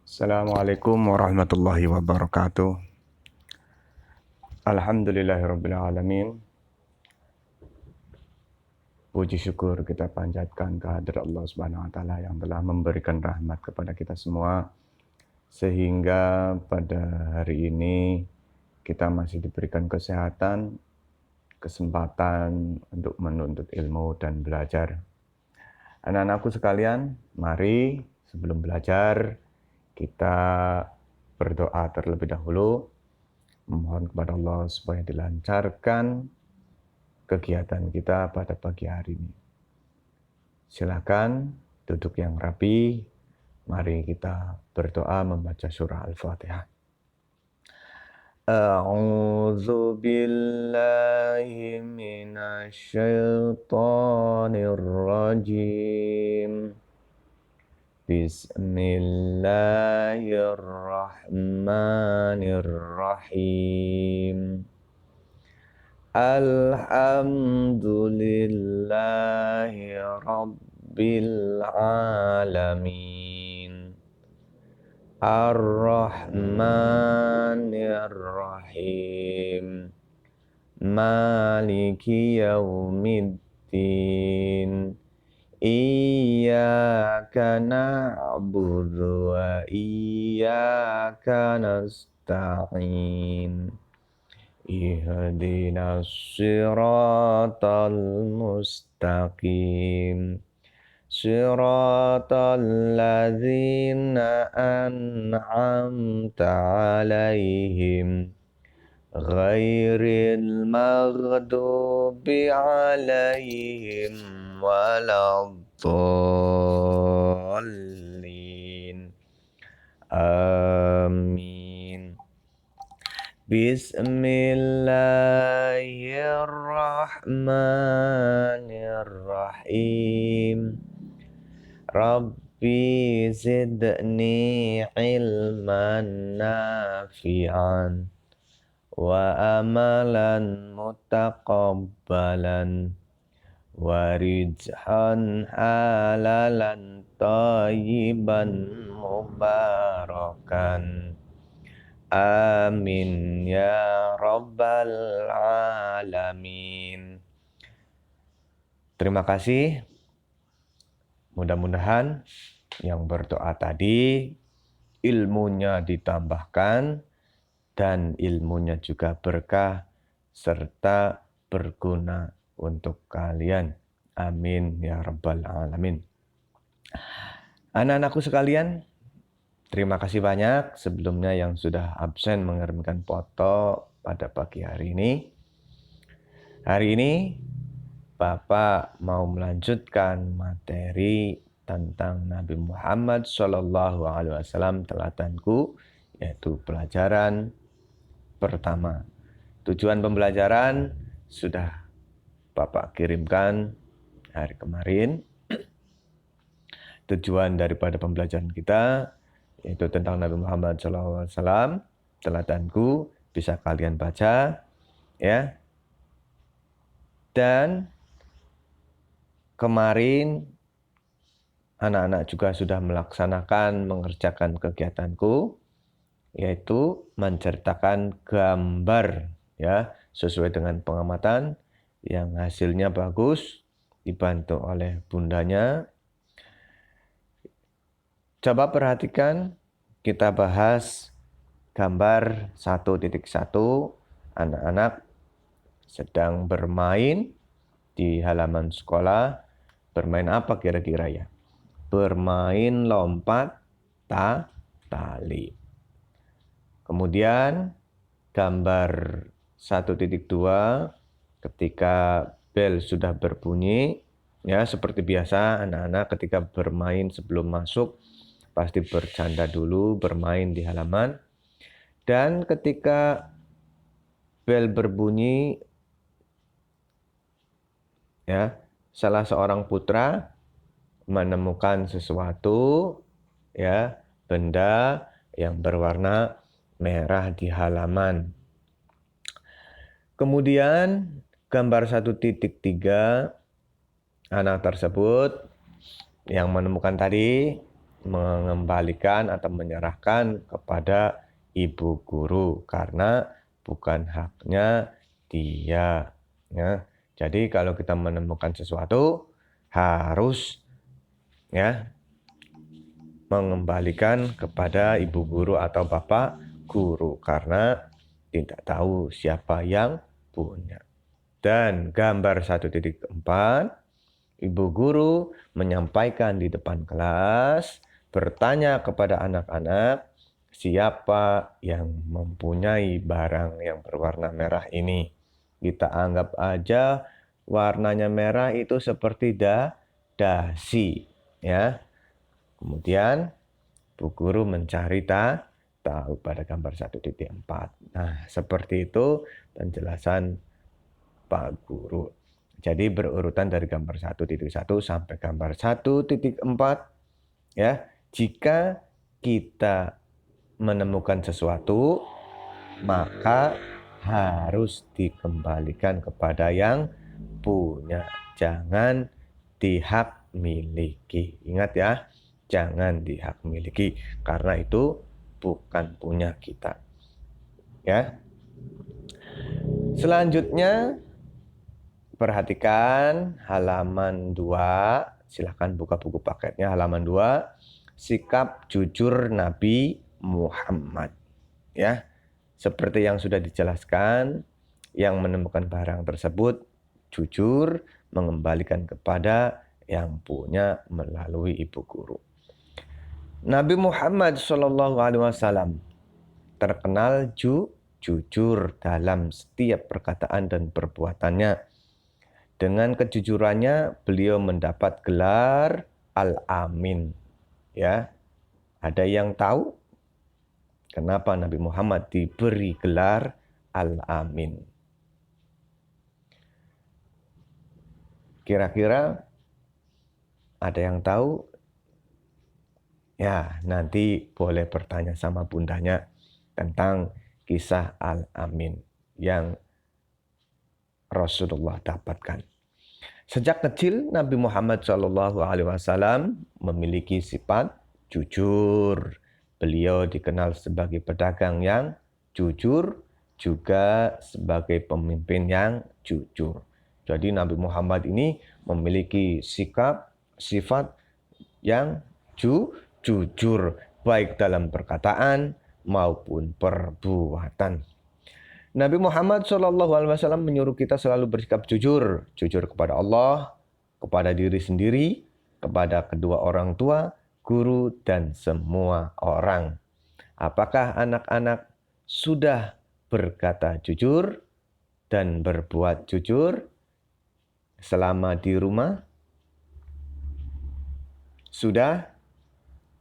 Assalamualaikum warahmatullahi wabarakatuh. Alhamdulillahirabbil alamin. Puji syukur kita panjatkan kehadirat Allah Subhanahu wa taala yang telah memberikan rahmat kepada kita semua sehingga pada hari ini kita masih diberikan kesehatan, kesempatan untuk menuntut ilmu dan belajar. Anak-anakku sekalian, mari sebelum belajar kita berdoa terlebih dahulu, memohon kepada Allah supaya dilancarkan kegiatan kita pada pagi hari ini. Silakan duduk yang rapi. Mari kita berdoa membaca surah Al-Fatihah. A'udzu billahi minasy syaithanir rajim. Bismillahirrahmanirrahim. Alhamdulillahi rabbil alamin. Ar-Rahmanir-Rahim. Maliki yaumiddin. Iyyaka na'budu wa iyyaka nasta'in. Ihdinas siratal mustaqim. Siratal ladzina an'amta 'alaihim ghairil maghdubi 'alaihim waladdallin. Amin. Bismillahirrahmanirrahim. Rabbi zidni ilman nafi'an wa amalan mutaqabbalan wa rizqan halalan thayyiban mubarakan. Amin ya rabbal alamin. Terima kasih. Mudah-mudahan yang berdoa tadi ilmunya ditambahkan dan ilmunya juga berkah serta berguna untuk kalian. Amin ya rabbal alamin. Anak-anakku sekalian, terima kasih banyak sebelumnya yang sudah absen mengirimkan foto pada pagi hari ini. Hari ini Bapak mau melanjutkan materi tentang Nabi Muhammad SAW teladanku, yaitu pelajaran pertama. Tujuan pembelajaran sudah Bapak kirimkan hari kemarin. Tujuan daripada pembelajaran kita yaitu tentang Nabi Muhammad SAW teladanku, bisa kalian baca ya. Dan kemarin anak-anak juga sudah mengerjakan kegiatanku, yaitu menceritakan gambar ya sesuai dengan pengamatan yang hasilnya bagus, dibantu oleh bundanya. Coba perhatikan, kita bahas gambar 1.1. Anak-anak sedang bermain di halaman sekolah. Bermain apa kira-kira ya? Bermain lompat tali. Kemudian gambar 1.2 ketika bel sudah berbunyi, ya seperti biasa anak-anak ketika bermain sebelum masuk pasti bercanda dulu, bermain di halaman. Dan ketika bel berbunyi, ya, salah seorang putra menemukan sesuatu, ya, benda yang berwarna merah di halaman. Kemudian gambar 1.3, anak tersebut yang menemukan tadi mengembalikan atau menyerahkan kepada ibu guru karena bukan haknya dia. Ya. Jadi kalau kita menemukan sesuatu harus ya mengembalikan kepada ibu guru atau bapak guru karena tidak tahu siapa yang punya. Dan gambar 1.4, ibu guru menyampaikan di depan kelas, bertanya kepada anak-anak, siapa yang mempunyai barang yang berwarna merah ini. Kita anggap aja warnanya merah itu seperti dasi, ya. Kemudian Bu Guru mencari tahu pada gambar 1.4. Nah, seperti itu penjelasan Pak Guru. Jadi berurutan dari gambar 1.1 sampai gambar 1.4 ya. Jika kita menemukan sesuatu maka harus dikembalikan kepada yang punya. Jangan dihak miliki. Ingat ya. Jangan dihak miliki karena itu bukan punya kita. Ya. Selanjutnya perhatikan halaman 2. Silahkan buka buku paketnya halaman 2. Sikap jujur Nabi Muhammad. Ya. Seperti yang sudah dijelaskan, yang menemukan barang tersebut jujur mengembalikan kepada yang punya melalui ibu guru. Nabi Muhammad SAW terkenal jujur dalam setiap perkataan dan perbuatannya. Dengan kejujurannya beliau mendapat gelar Al-Amin. Ya, ada yang tahu kenapa Nabi Muhammad diberi gelar Al-Amin? Kira-kira ada yang tahu? Ya, nanti boleh bertanya sama bundanya tentang kisah Al-Amin yang Rasulullah dapatkan. Sejak kecil Nabi Muhammad SAW memiliki sifat jujur. Beliau dikenal sebagai pedagang yang jujur, juga sebagai pemimpin yang jujur. Jadi Nabi Muhammad ini memiliki sifat yang jujur, baik dalam perkataan maupun perbuatan. Nabi Muhammad SAW menyuruh kita selalu bersikap jujur kepada Allah, kepada diri sendiri, kepada kedua orang tua, guru, dan semua orang. Apakah anak-anak sudah berkata jujur dan berbuat jujur selama di rumah? Sudah?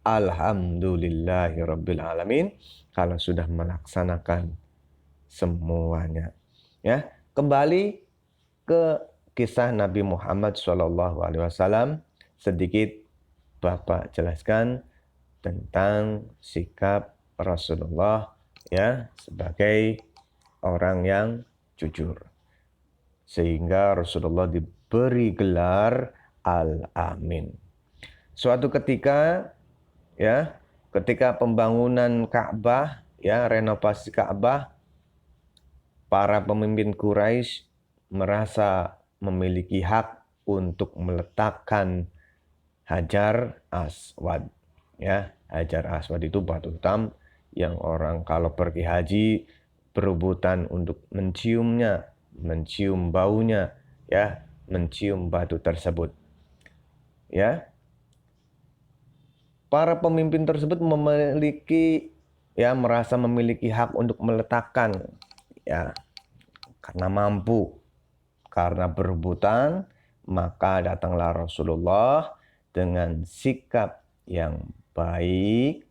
Alhamdulillahirabbil alamin kalau sudah melaksanakan semuanya. Ya, kembali ke kisah Nabi Muhammad SAW. Sedikit Bapak jelaskan tentang sikap Rasulullah ya sebagai orang yang jujur. Sehingga Rasulullah diberi gelar Al-Amin. Suatu ketika ya, ketika pembangunan Ka'bah, ya, renovasi Ka'bah, para pemimpin Quraisy merasa memiliki hak untuk meletakkan Hajar Aswad. Ya, Hajar Aswad itu batu hitam yang orang kalau pergi haji berebutan untuk menciumnya, mencium baunya, ya, mencium batu tersebut. Ya. Para pemimpin tersebut merasa memiliki hak untuk meletakkan ya karena mampu, karena berebutan, maka datanglah Rasulullah dengan sikap yang baik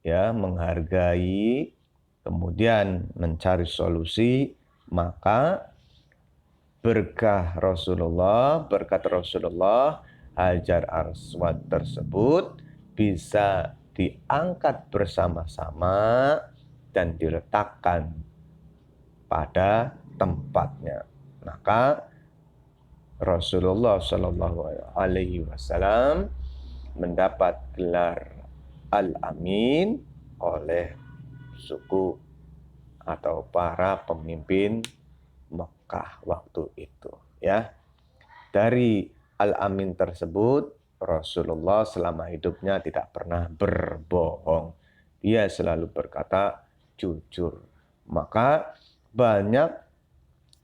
ya, menghargai, kemudian mencari solusi, maka berkat Rasulullah, Hajar Aswad tersebut bisa diangkat bersama-sama dan diletakkan pada tempatnya. Maka Rasulullah SAW mendapat gelar Al-Amin oleh suku atau para pemimpin Mekah waktu itu, ya. Dari Al-Amin tersebut, Rasulullah selama hidupnya tidak pernah berbohong. Dia selalu berkata jujur. Maka banyak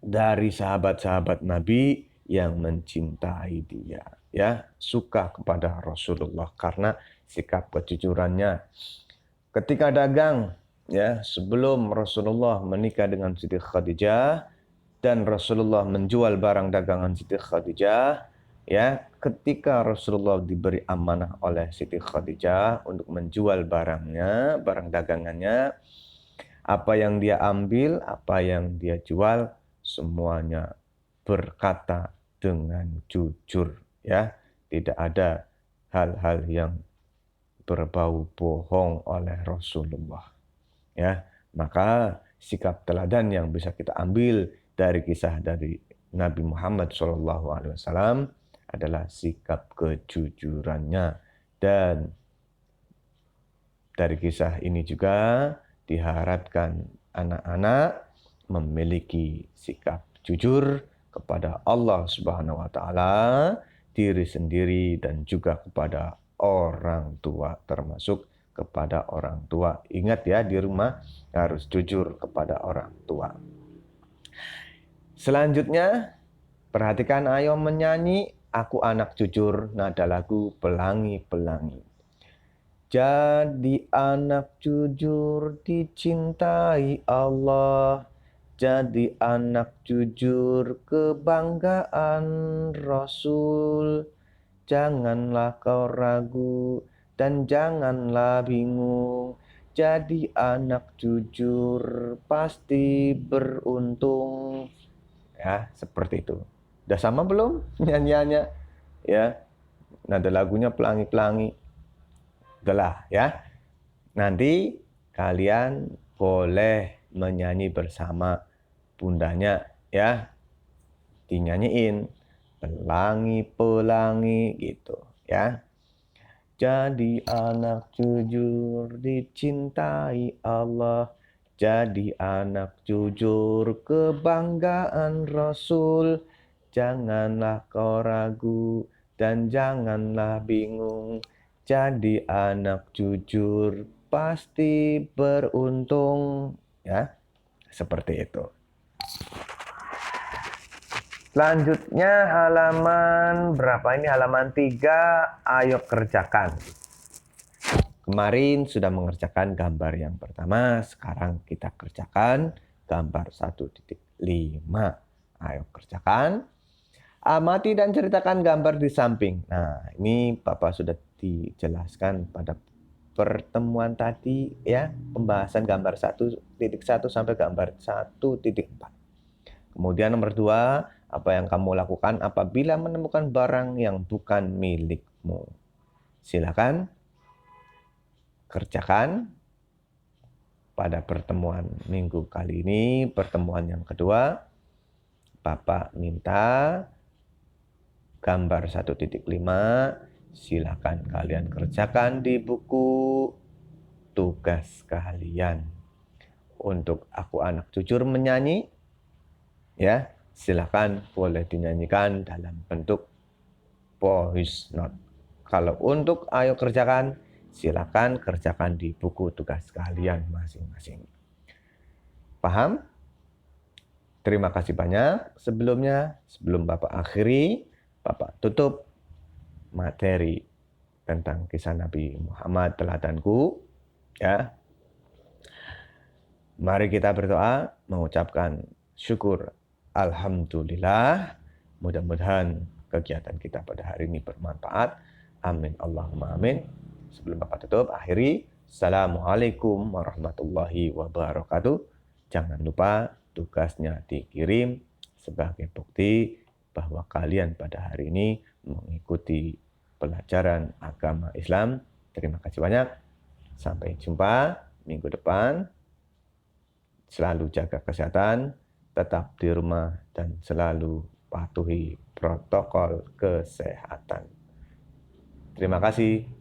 dari sahabat-sahabat Nabi yang mencintai dia, ya, suka kepada Rasulullah karena sikap kejujurannya. Ketika dagang, ya, sebelum Rasulullah menikah dengan Siti Khadijah dan Rasulullah menjual barang dagangan Siti Khadijah, ya, ketika Rasulullah diberi amanah oleh Siti Khadijah untuk menjual barangnya, barang dagangannya, apa yang dia ambil, apa yang dia jual, semuanya berkata dengan jujur, ya. Tidak ada hal-hal yang berbau bohong oleh Rasulullah, ya. Maka sikap teladan yang bisa kita ambil dari kisah dari Nabi Muhammad SAW adalah sikap kejujurannya. Dan dari kisah ini juga diharapkan anak-anak memiliki sikap jujur kepada Allah Subhanahu wa taala, diri sendiri dan juga kepada orang tua, termasuk kepada orang tua. Ingat ya, di rumah harus jujur kepada orang tua. Selanjutnya, perhatikan ayo menyanyi Aku Anak Jujur, nada lagu Pelangi-Pelangi. Jadi anak jujur dicintai Allah, jadi anak jujur kebanggaan Rasul. Janganlah kau ragu dan janganlah bingung, jadi anak jujur pasti beruntung. Ya, seperti itu. Udah sama belum nyanyiannya? Ya, nada lagunya pelangi-pelangi. Udahlah ya. Nanti kalian boleh menyanyi bersama bundanya ya. Dinyanyiin pelangi-pelangi gitu ya. Jadi anak jujur dicintai Allah, jadi anak jujur kebanggaan Rasul. Janganlah kau ragu dan janganlah bingung, jadi anak jujur pasti beruntung, ya. Seperti itu. Selanjutnya halaman berapa ini? Halaman 3, ayo kerjakan. Kemarin sudah mengerjakan gambar yang pertama, sekarang kita kerjakan gambar 1.5. Ayo kerjakan. Amati dan ceritakan gambar di samping. Nah, ini Bapak sudah dijelaskan pada pertemuan tadi ya, pembahasan gambar 1.1 sampai gambar 1.4. Kemudian nomor 2, apa yang kamu lakukan apabila menemukan barang yang bukan milikmu? Silakan kerjakan. Pada pertemuan minggu kali ini, pertemuan yang kedua, Bapak minta gambar 1.5, silakan kalian kerjakan di buku tugas kalian. Untuk Aku Anak Jujur menyanyi, ya, silakan boleh dinyanyikan dalam bentuk voice note. Kalau untuk ayo kerjakan, silakan kerjakan di buku tugas kalian masing-masing. Paham? Terima kasih banyak. Sebelum Bapak akhiri, Bapak tutup materi tentang kisah Nabi Muhammad teladanku, ya. Mari kita berdoa, mengucapkan syukur alhamdulillah. Mudah-mudahan kegiatan kita pada hari ini bermanfaat. Amin Allahumma amin. Sebelum Bapak tutup, akhiri. Assalamualaikum warahmatullahi wabarakatuh. Jangan lupa tugasnya dikirim sebagai bukti bahwa kalian pada hari ini mengikuti pelajaran agama Islam. Terima kasih banyak. Sampai jumpa minggu depan. Selalu jaga kesehatan, tetap di rumah, dan selalu patuhi protokol kesehatan. Terima kasih.